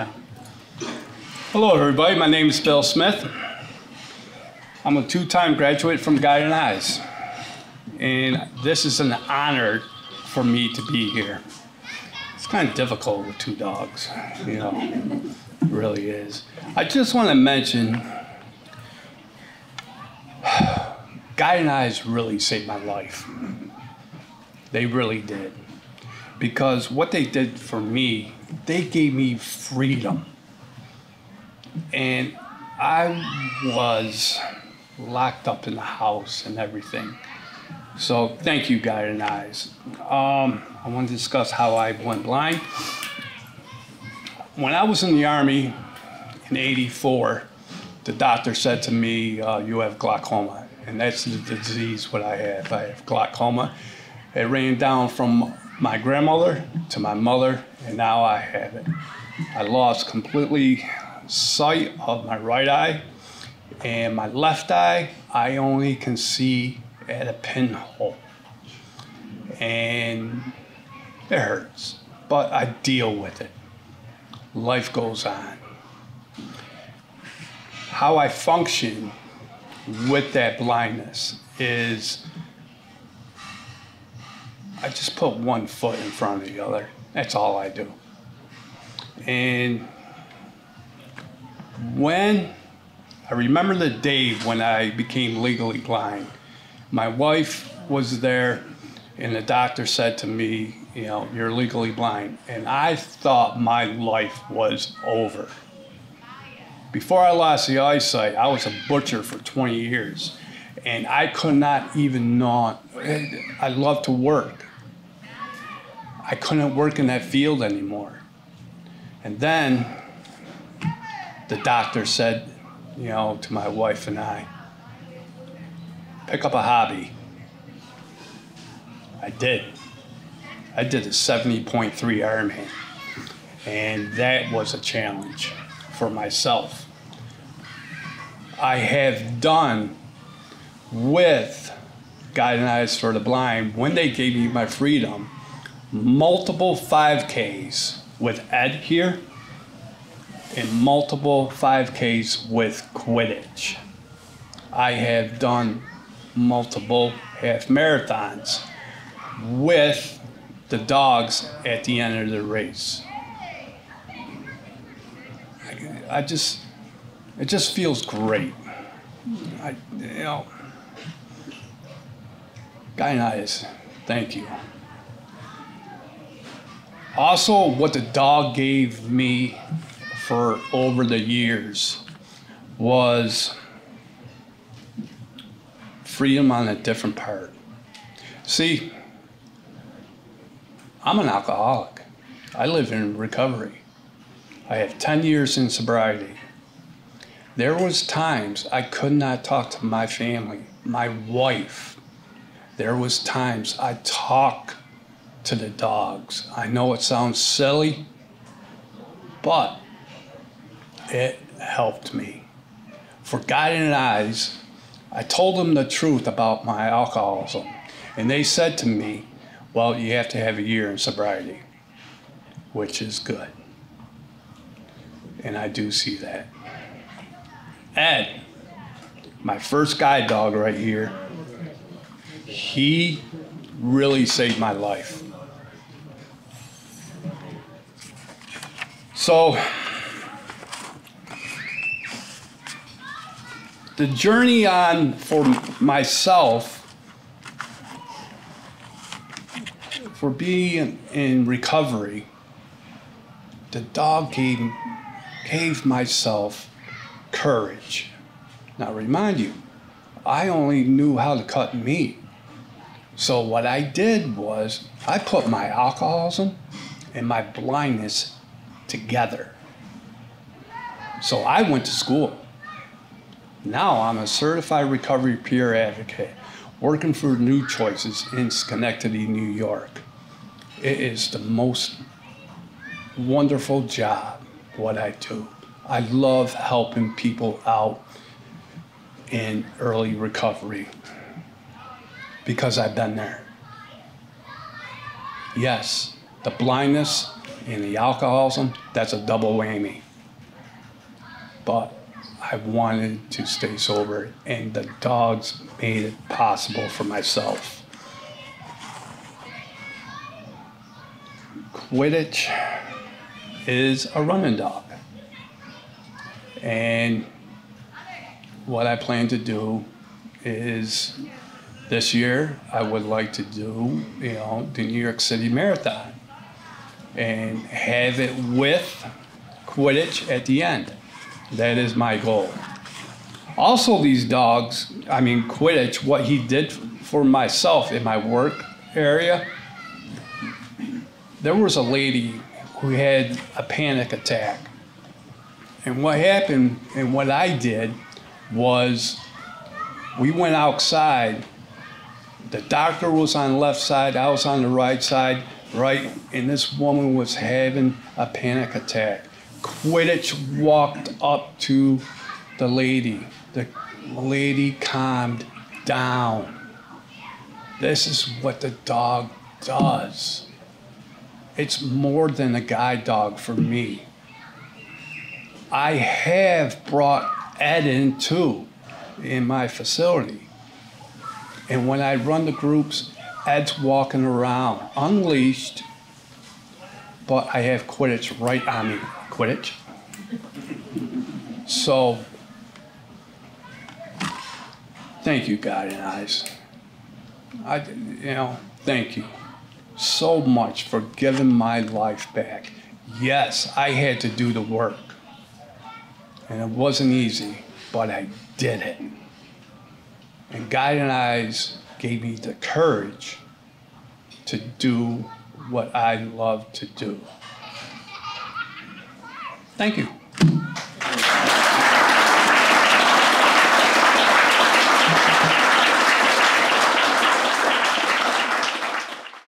down. Hello, everybody. My name is Bill Smith. I'm a two-time graduate from Guiding Eyes, and this is an honor for me to be here. It's kind of difficult with two dogs, you know, it really is. I just want to mention, Guiding Eyes really saved my life. They really did. Because what they did for me, they gave me freedom. And I was locked up in the house and everything. So thank you, Guiding Eyes. I want to discuss how I went blind. When I was in the Army in '84, the doctor said to me, you have glaucoma. And that's the disease what I have. I have glaucoma. It ran down from my grandmother to my mother, and now I have it. I lost completely sight of my right eye, and my left eye, I only can see at a pinhole. And it hurts, but I deal with it. Life goes on. How I function with that blindness is I just put one foot in front of the other. That's all I do. And when I remember the day when I became legally blind, my wife was there and the doctor said to me, you know, you're legally blind. And I thought my life was over. Before I lost the eyesight, I was a butcher for 20 years. And I could not even not, I love to work. I couldn't work in that field anymore. And then the doctor said, you know, to my wife and I, pick up a hobby. I did. I did a 70.3 Ironman. And that was a challenge for myself. I have done with Guiding Eyes for the Blind, when they gave me my freedom, multiple 5Ks with Ed here and multiple 5Ks with Quidditch. I have done multiple half marathons with the dogs at the end of the race. It just feels great. You know, Guiding Eyes, thank you. Also, what the dog gave me for over the years was freedom on a different part. See, I'm an alcoholic. I live in recovery. I have 10 years in sobriety. There was times I could not talk to my family, my wife. There was times I talked to the dogs. I know it sounds silly, but it helped me. For Guiding Eyes, I told them the truth about my alcoholism, and they said to me, well, you have to have a year in sobriety, which is good. And I do see that. Ed, my first guide dog right here, he really saved my life. So, the journey on for myself, for being in recovery, the dog gave myself courage. Now remind you, I only knew how to cut meat. So what I did was I put my alcoholism and my blindness together. So I went to school. Now I'm a certified recovery peer advocate working for New Choices in Schenectady, New York. It is the most wonderful job, what I do. I love helping people out in early recovery because I've been there. Yes, the blindness and the alcoholism, that's a double whammy. But I wanted to stay sober, and the dogs made it possible for myself. Quidditch is a running dog. And what I plan to do is this year I would like to do, the New York City Marathon and have it with Quidditch at the end. That is my goal. Also, these dogs, Quidditch, what he did for myself in my work area, there was a lady who had a panic attack. And what happened, and what I did, was we went outside. The doctor was on the left side, I was on the right side, right? And this woman was having a panic attack. Quidditch walked up to the lady. The lady calmed down. This is what the dog does. It's more than a guide dog for me. I have brought Ed in too in my facility. And when I run the groups, Ed's walking around, unleashed, but I have Quidditch right on me. Quidditch. So, thank you, Guiding Eyes. Thank you so much for giving my life back. Yes, I had to do the work. And it wasn't easy, but I did it. And Guiding Eyes gave me the courage to do what I love to do. Thank you.